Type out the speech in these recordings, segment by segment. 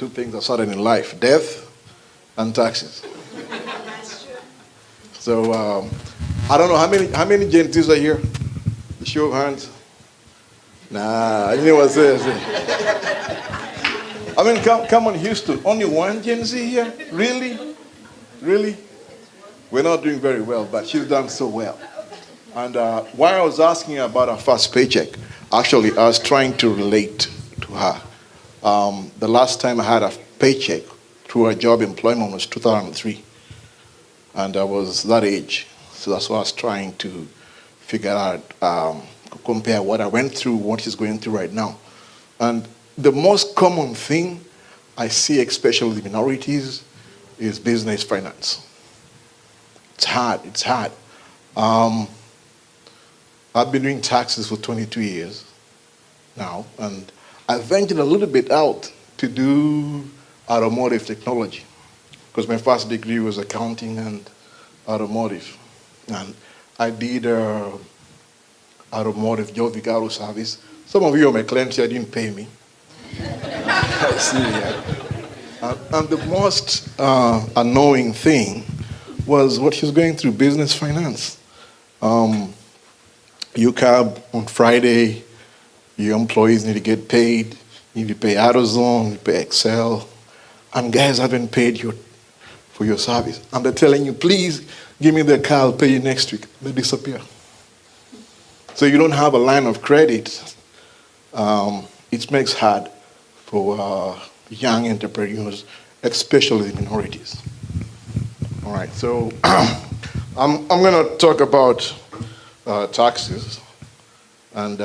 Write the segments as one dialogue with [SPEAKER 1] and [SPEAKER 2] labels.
[SPEAKER 1] Two things are certain in life: death and taxes. So I don't know how many Gen Zs are here. Show of hands. Nah, I knew what it I mean, come on, Houston. Only one Gen Z here? Really? Really? We're not doing very well, but she's done so well. And while I was asking her about her first paycheck, actually, I was trying to relate to her. The last time I had a paycheck through a job employment was 2003. And I was that age. So that's what I was trying to figure out, compare what I went through, what she's going through right now. And the most common thing I see, especially with minorities, is business finance. It's hard. It's hard. I've been doing taxes for 22 years now, and I ventured a little bit out to do automotive technology because my first degree was accounting and automotive. And I did automotive job Vigaro service. Some of you are my clients here, didn't pay me. I see, yeah. And the most annoying thing was what she was going through, business finance. UCAB on Friday, your employees need to get paid, you need to pay AutoZone, you pay Excel, and guys haven't paid you for your service. And they're telling you, please give me the car, I'll pay you next week. They disappear. So you don't have a line of credit. It makes hard for young entrepreneurs, especially minorities. All right, so I'm going to talk about taxes. And,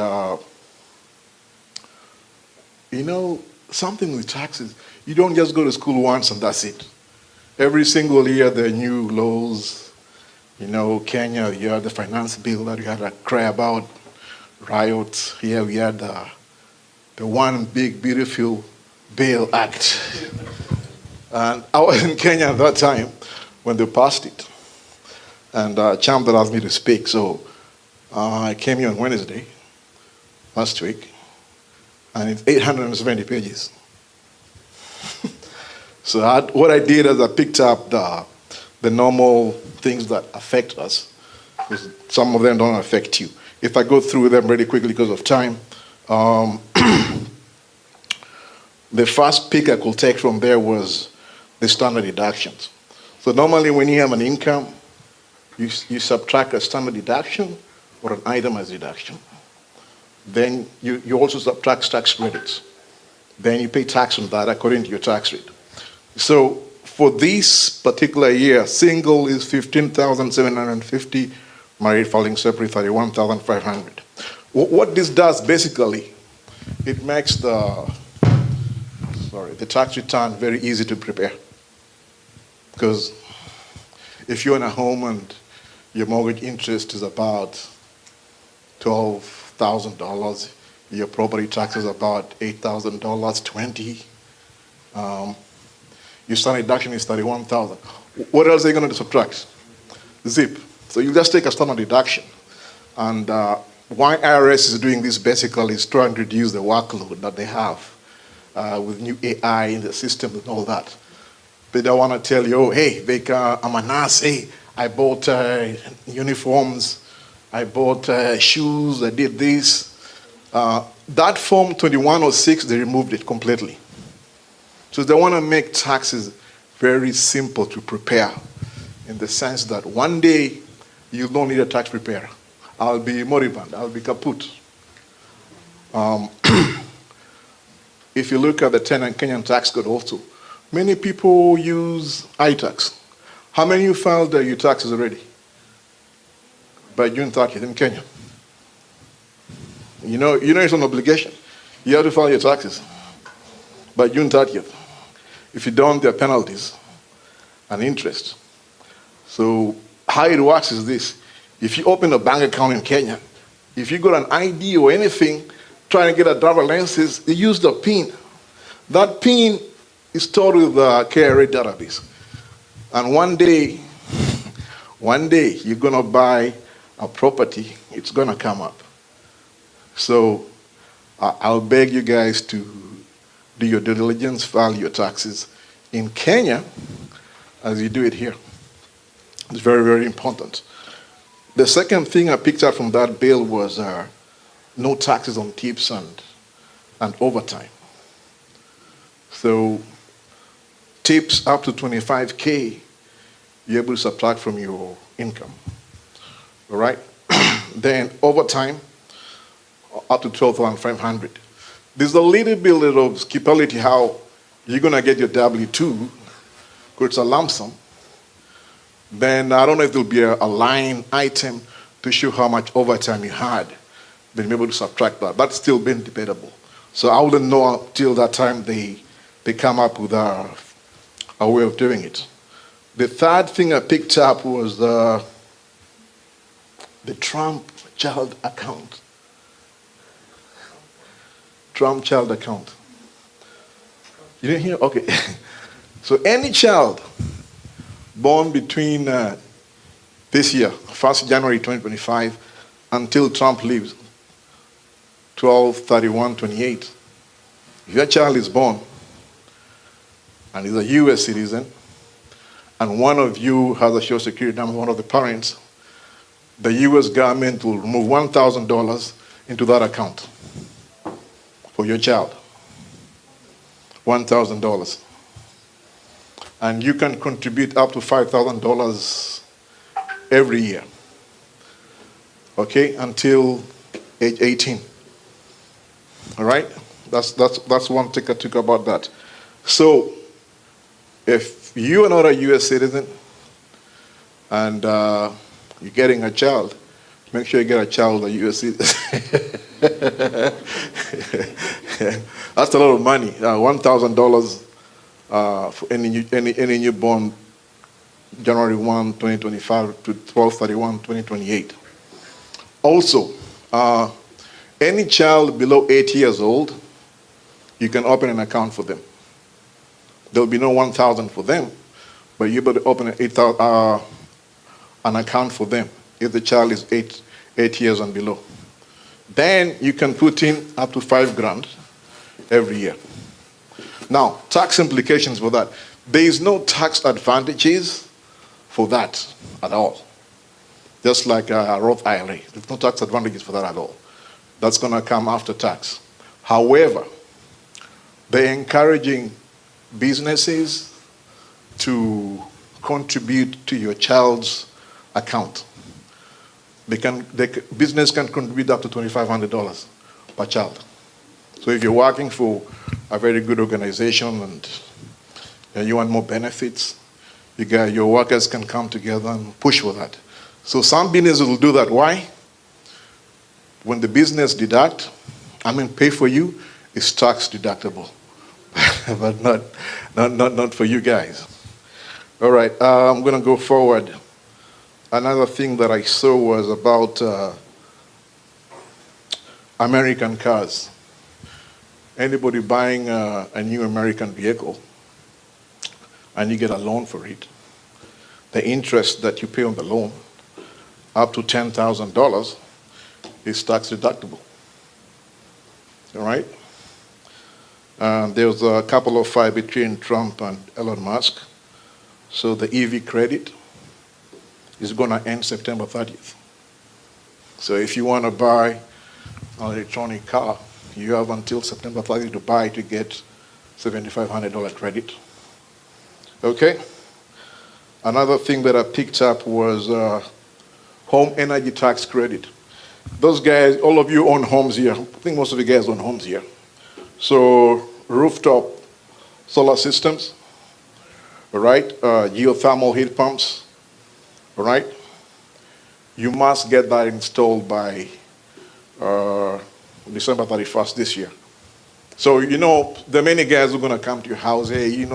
[SPEAKER 1] something with taxes, you don't just go to school once and that's it. Every single year there are new laws. Kenya, you had the finance bill that we had to cry about, riots. Here we had the one big, beautiful Bail Act. And I was in Kenya at that time when they passed it. And Chams asked me to speak, so I came here on Wednesday, last week, and it's 870 pages. So what I did is I picked up the normal things that affect us, because some of them don't affect you. If I go through them really quickly because of time, the first pick I could take from there was the standard deductions. So normally when you have an income, you subtract a standard deduction or an itemized deduction. Then you also subtract tax credits. Then you pay tax on that according to your tax rate. So for this particular year, single is 15,750, married filing separate 31,500. What this does basically, it makes the tax return very easy to prepare. Because if you're in a home and your mortgage interest is about $12,000, your property tax is about $8,000, 20. Your standard deduction is 31,000. What else are you going to subtract? Zip. So you just take a standard deduction. And why IRS is doing this basically is trying to reduce the workload that they have with new AI in the system and all that. They don't want to tell you, oh, hey, I'm a nurse. Hey, I bought uniforms. I bought shoes. I did this. That form 2106, they removed it completely. So they want to make taxes very simple to prepare in the sense that one day you don't need a tax preparer. I'll be moribund. I'll be kaput. If you look at the Kenyan tax code also, many people use iTax. How many of you filed your taxes already? By June 30th in Kenya. You know it's an obligation. You have to file your taxes by June 30th. If you don't, there are penalties and interest. So how it works is this. If you open a bank account in Kenya, if you got an ID or anything, trying to get a driver license, you use the PIN. That PIN is stored with the KRA database. And one day you're going to buy a property, it's going to come up. So I'll beg you guys to do your due diligence, file your taxes in Kenya as you do it here. It's very, very important. The second thing I picked up from that bill was no taxes on tips and overtime. So tips up to 25K, you're able to subtract from your income. All right? Then overtime, up to 12,500. There's a little bit of skipability how you're going to get your W-2, because it's a lump sum. Then I don't know if there'll be a line item to show how much overtime you had. Then you're able to subtract that. That's still been debatable. So I wouldn't know until that time they come up with a way of doing it. The third thing I picked up was the Trump child account. Trump child account. You didn't hear? Okay. So any child born between this year, 1st January 2025, until Trump leaves, 12/31/28, if your child is born and is a U.S. citizen, and one of you has a Social Security number, one of the parents, the U.S. government will remove $1,000 into that account for your child. $1,000. And you can contribute up to $5,000 every year. Okay, until age 18. All right? That's one thing I took about that. So, if you are not a U.S. citizen and you're getting a child, make sure you get a child a U.S. citizen. That's a lot of money. $1,000 for any newborn January 1, 2025 to 12/31/2028. Also, any child below 8 years old, you can open an account for them. There'll be no 1,000 for them, but you're able to open an account for them if the child is 8 years and below. Then you can put in up to $5,000 every year. Now, tax implications for that. There is no tax advantages for that at all. Just like a Roth IRA. There's no tax advantages for that at all. That's going to come after tax. However, they're encouraging businesses to contribute to your child's account. Business can contribute up to $2,500 per child. So if you're working for a very good organization and you want more benefits, your workers can come together and push for that. So some businesses will do that. Why? When the business pay for you, it's tax deductible, but not for you guys. All right, I'm going to go forward. Another thing that I saw was about American cars. Anybody buying a new American vehicle and you get a loan for it, the interest that you pay on the loan, up to $10,000, is tax deductible. All right? There's a couple of fights between Trump and Elon Musk. So the EV credit is going to end September 30th. So if you want to buy an electronic car, you have until September 30th to buy to get $7,500 credit. Okay? Another thing that I picked up was home energy tax credit. Those guys, all of you own homes here. I think most of you guys own homes here. So rooftop solar systems, all right? Geothermal heat pumps, all right? You must get that installed by December 31st this year. So, there are many guys who are going to come to your house, hey,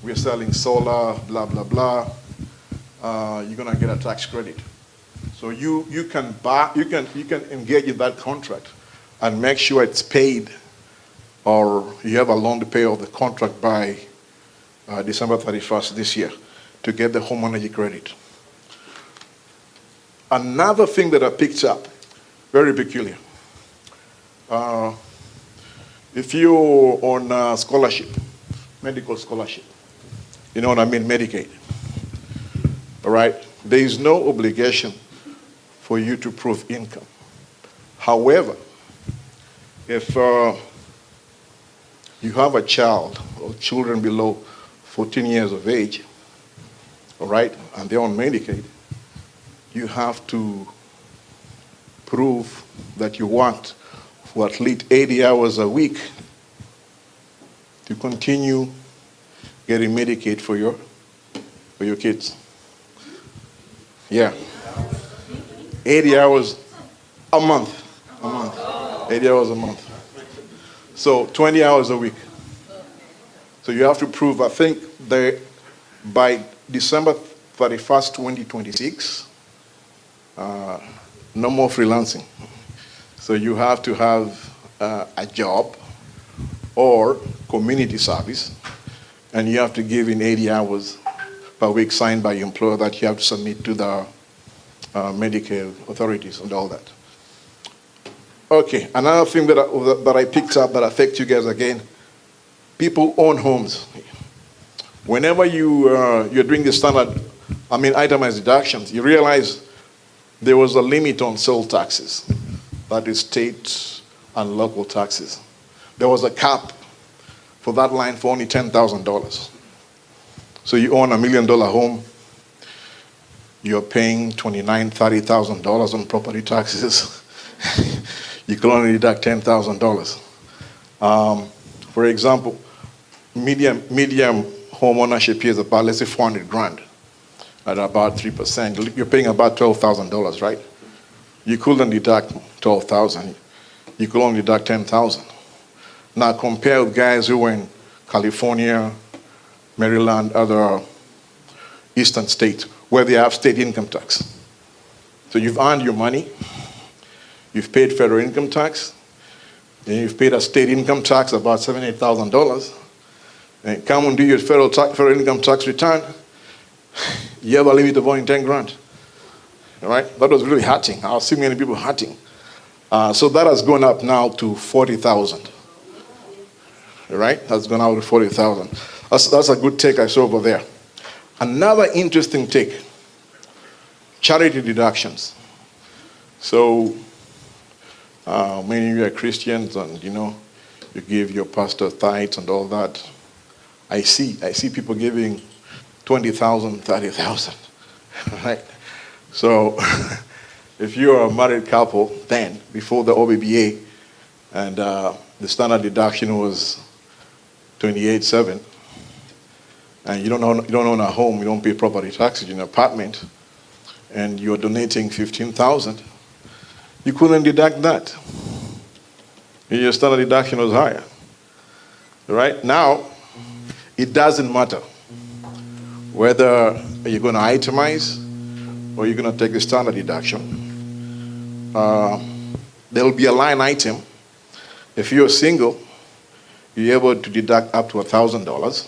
[SPEAKER 1] we're selling solar, blah, blah, blah. You're going to get a tax credit. So you can engage in that contract and make sure it's paid, or you have a loan to pay off the contract by December 31st this year to get the home energy credit. Another thing that I picked up, very peculiar. If you're on a scholarship, medical scholarship, you know what I mean, Medicaid, all right? There is no obligation for you to prove income. However, if you have a child or children below 14 years of age, all right, and they're on Medicaid, you have to prove that you worked for at least 80 hours a week to continue getting Medicaid for your kids. Yeah. 80 hours a month. 80 hours a month. So 20 hours a week. So you have to prove, I think, that by December 31st, 2026, no more freelancing. So you have to have a job or community service, and you have to give in 80 hours per week signed by your employer that you have to submit to the Medicare authorities and all that. Okay, another thing that I picked up that affects you guys again, people own homes. Whenever you're doing the itemized deductions, you realize there was a limit on sales taxes, that is state and local taxes. There was a cap for that line for only $10,000. So you own $1 million home, you're paying $29,000, $30,000 on property taxes. You can only deduct $10,000. For example, medium home ownership here is about, let's say, 400 grand at about 3%. You're paying about $12,000, right? You couldn't deduct $12,000. You could only deduct $10,000. Now compare with guys who were in California, Maryland, other eastern states, where they have state income tax. So you've earned your money, you've paid federal income tax, and you've paid a state income tax about $7,000, $8,000, and come and do your federal income tax return, you have a limit of only 10 grand. All right? That was really hurting. I was seeing many people hurting. So that has gone up now to 40,000. All right? That's gone up to 40,000. That's a good take I saw over there. Another interesting take, charity deductions. So many of you are Christians, and you give your pastor tithes and all that. I see people giving 20,000, 30,000, right? So if you're a married couple, then before the OBBA, and the standard deduction was 28,700, and you don't own a home, you don't pay property taxes in an apartment, and you're donating 15,000, you couldn't deduct that. Your standard deduction was higher. Right? Now, it doesn't matter whether you're going to itemize or you're going to take the standard deduction. There will be a line item. If you're single, you're able to deduct up to $1,000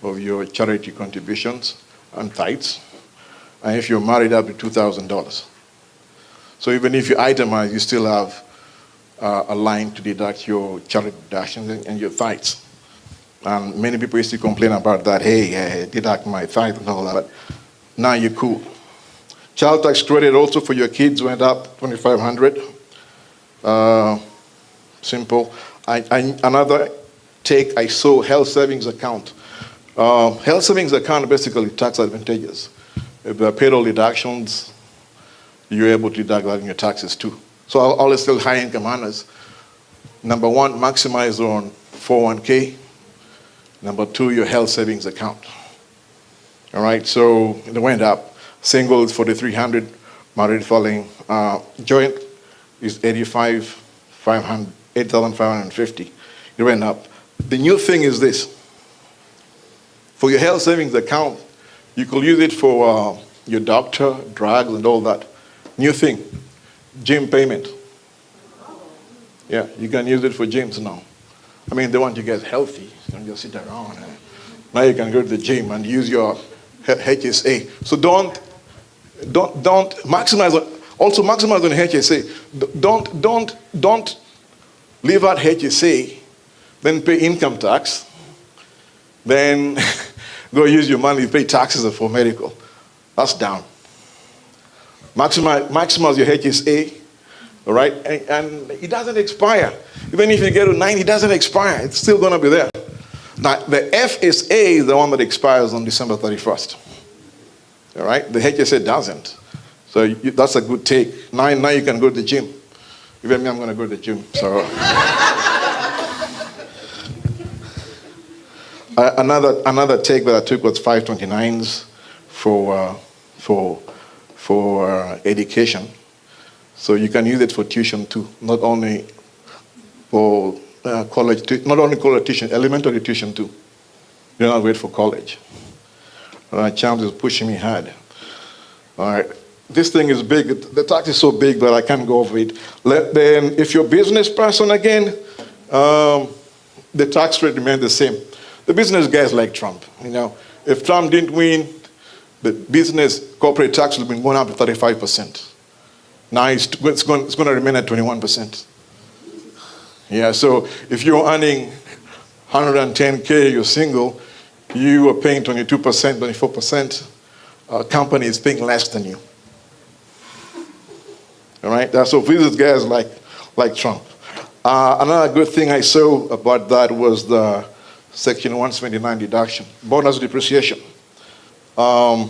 [SPEAKER 1] of your charity contributions and tithes. And if you're married, up to $2,000. So even if you itemize, you still have a line to deduct your charity deductions and your tithes. And many people used to complain about that. Hey, deduct my tithe and all that. But now you're cool. Child tax credit also for your kids went up $2,500. Simple. Another take I saw, health savings account. Health savings account basically tax advantageous. If there are payroll deductions, you're able to deduct that in your taxes too. So I'll always tell high income earners, number one, maximize on 401k. Number two, your health savings account. All right, so it went up. Single is 4,300, married filing. Joint is 8,550. It went up. The new thing is this. For your health savings account, you could use it for your doctor, drugs, and all that. New thing, gym payment. Yeah, you can use it for gyms now. I mean, they want you guys healthy. You don't just sit around. Now you can go to the gym and use your HSA. So don't maximize. Also maximize on HSA. Don't leave out HSA, then pay income tax, then go use your money, pay taxes for medical. That's down. Maximize your HSA, all right? And it doesn't expire. Even if you get to 90, it doesn't expire. It's still going to be there. Now, the FSA is the one that expires on December 31st. All right? The HSA doesn't. So that's a good take. Now you can go to the gym. Even me, I'm going to go to the gym. So another take that I took was 529s for education. So you can use it for tuition too, not only for college, not only college tuition, elementary tuition too. You don't have to wait for college. Chams is pushing me hard. All right. This thing is big. The tax is so big that I can't go over it. Then, if you're a business person again, the tax rate remains the same. The business guys like Trump. You know, if Trump didn't win, the business corporate tax would have been going up to 35%. Now it's going to remain at 21%. Yeah. So if you're earning 110K, you're single, you are paying 22%, 24%. Company is paying less than you. All right. So business guys like Trump. Another good thing I saw about that was the Section 179 deduction, bonus depreciation. Buying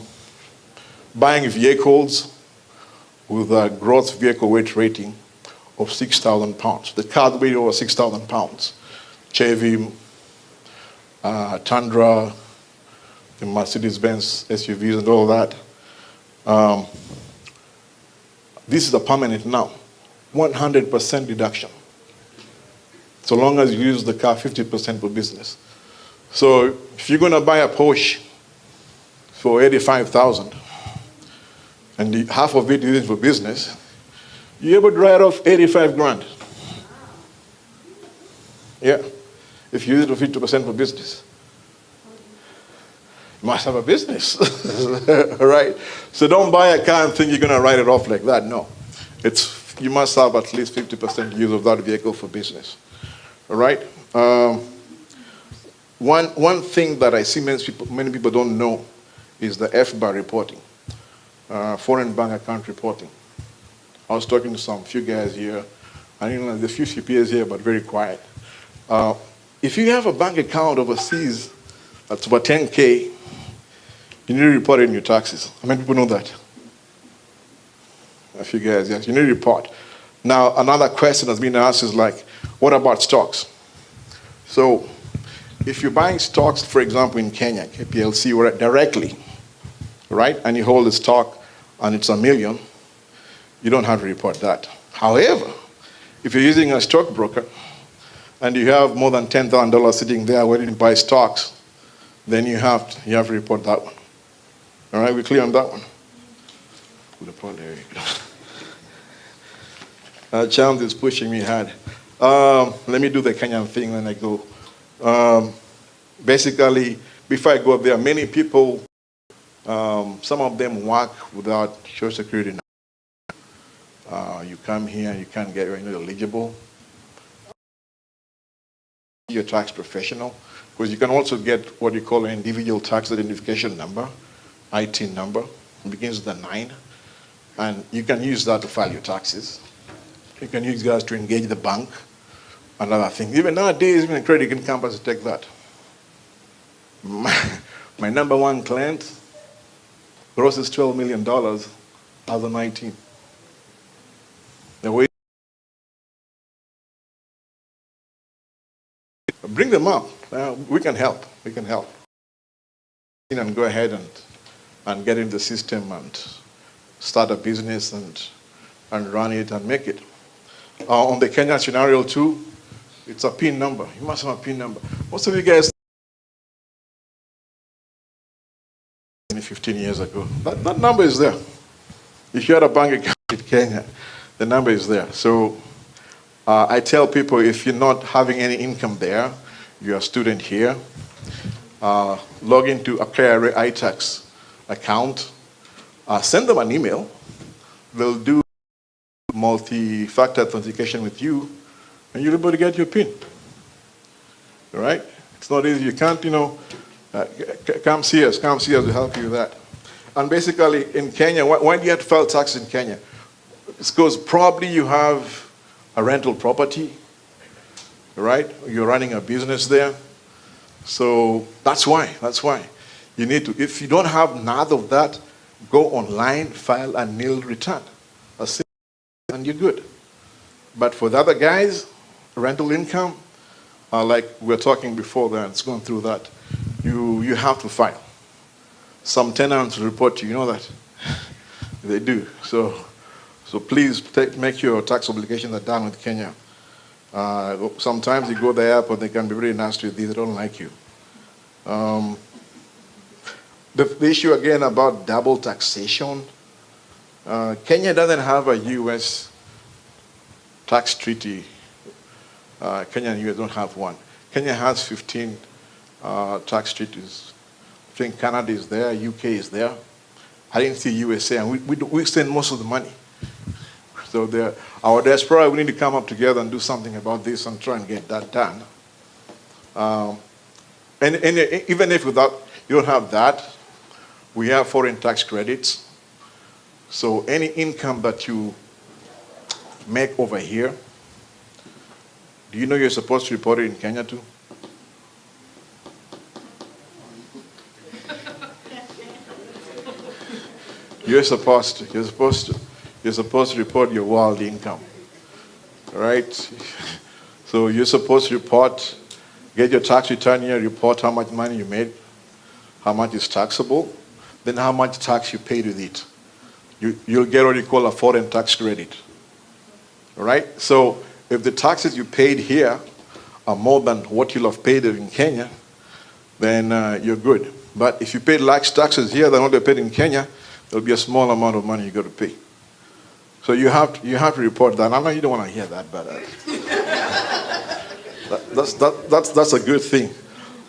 [SPEAKER 1] vehicles with a gross vehicle weight rating of 6,000 pounds. The car weight over 6,000 pounds. Chevy, Tundra, the Mercedes-Benz SUVs and all that. This is a permanent now. 100% deduction. So long as you use the car 50% for business. So if you're going to buy a Porsche for 85,000 and half of it you use for business, you're able to write off 85 grand. Yeah. If you use it for 50% for business. You must have a business. Right? So don't buy a car and think you're going to write it off like that. No. You must have at least 50% use of that vehicle for business. All right? One thing that I see many people don't know is the FBAR reporting, foreign bank account reporting. I was talking to some few guys here, and there's a few CPAs here, but very quiet. If you have a bank account overseas that's over 10K, you need to report it in your taxes. How many people know that? A few guys, yes. You need to report. Now, another question that's been asked is like, what about stocks? So, if you're buying stocks, for example, in Kenya, KPLC, or directly, right, and you hold the stock and it's $1 million, you don't have to report that. However, if you're using a stockbroker and you have more than $10,000 sitting there waiting to buy stocks, then you have to report that one. All right, we're clear on that one. Chams is pushing me hard. Let me do the Kenyan thing when I go. Basically, before I go up there, many people, some of them work without Social Security number. You come here, you can't get eligible. You're a tax professional, because you can also get what you call an individual tax identification number, IT number. It begins with a 9. And you can use that to file your taxes. You can use that to engage the bank and other things. Even nowadays, even credit union companies take that. My number one client grosses $12 million as of 19. The way bring them up. We can help. We can help. And go ahead and get in the system and start a business and run it and make it. On the Kenya scenario too, it's a PIN number. You must have a PIN number. Most of you guys 15 years ago. That number is there. If you had a bank account in Kenya, the number is there. So I tell people, if you're not having any income there, you're a student here, log into a KRA iTax account, send them an email. They'll do multi-factor authentication with you, and you're able to get your PIN. All right? It's not easy. You can't, come see us. Come see us to help you with that. And basically, in Kenya, why do you have to file tax in Kenya? It's because probably you have a rental property, right? You're running a business there. So that's why. That's why. You need to, if you don't have none of that, go online, file a nil return. And you're good. But for the other guys, rental income, like we were talking before that, it's going through that, you have to file. Some tenants report to you, know that? They do. So please make your tax obligations are done with Kenya. Sometimes you go there, but they can be very nasty with you. They don't like you. The issue again about double taxation, Kenya doesn't have a U.S. tax treaty. Kenya and U.S. don't have one. Kenya has 15 tax treaties. I think Canada is there, UK is there. I didn't see USA, and we send most of the money. So our diaspora, we need to come up together and do something about this and try and get that done. And even if you don't have that, we have foreign tax credits. So any income that you make over here, do you know you're supposed to report it in Kenya too? You're supposed to report your world income, right? So you're supposed to report, get your tax return here, report how much money you made, how much is taxable, then how much tax you paid with it. You'll get what you call a foreign tax credit, all right? So if the taxes you paid here are more than what you'll have paid in Kenya, then you're good. But if you paid large taxes here than what they paid in Kenya, there'll be a small amount of money you got to pay. So you have to report that. I know you don't want to hear that, but that's a good thing.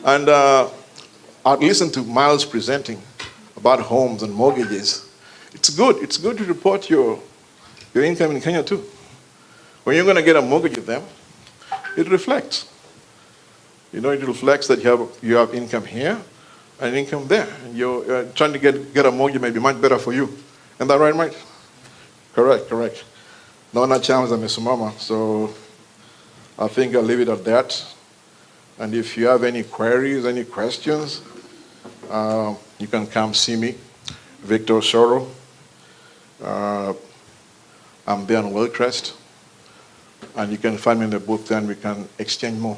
[SPEAKER 1] And I've listened to Miles presenting about homes and mortgages. It's good. It's good to report your income in Kenya too. When you're going to get a mortgage with them, it reflects. It reflects that you have income here and income there. And you're trying to get a mortgage may be much better for you. Isn't that right, Mike? Correct. No, not Chams and Miss Mama. So I think I'll leave it at that. And if you have any queries, any questions, you can come see me, Victor Soro. I'm there on Wildcrest. And you can find me in the booth and we can exchange more.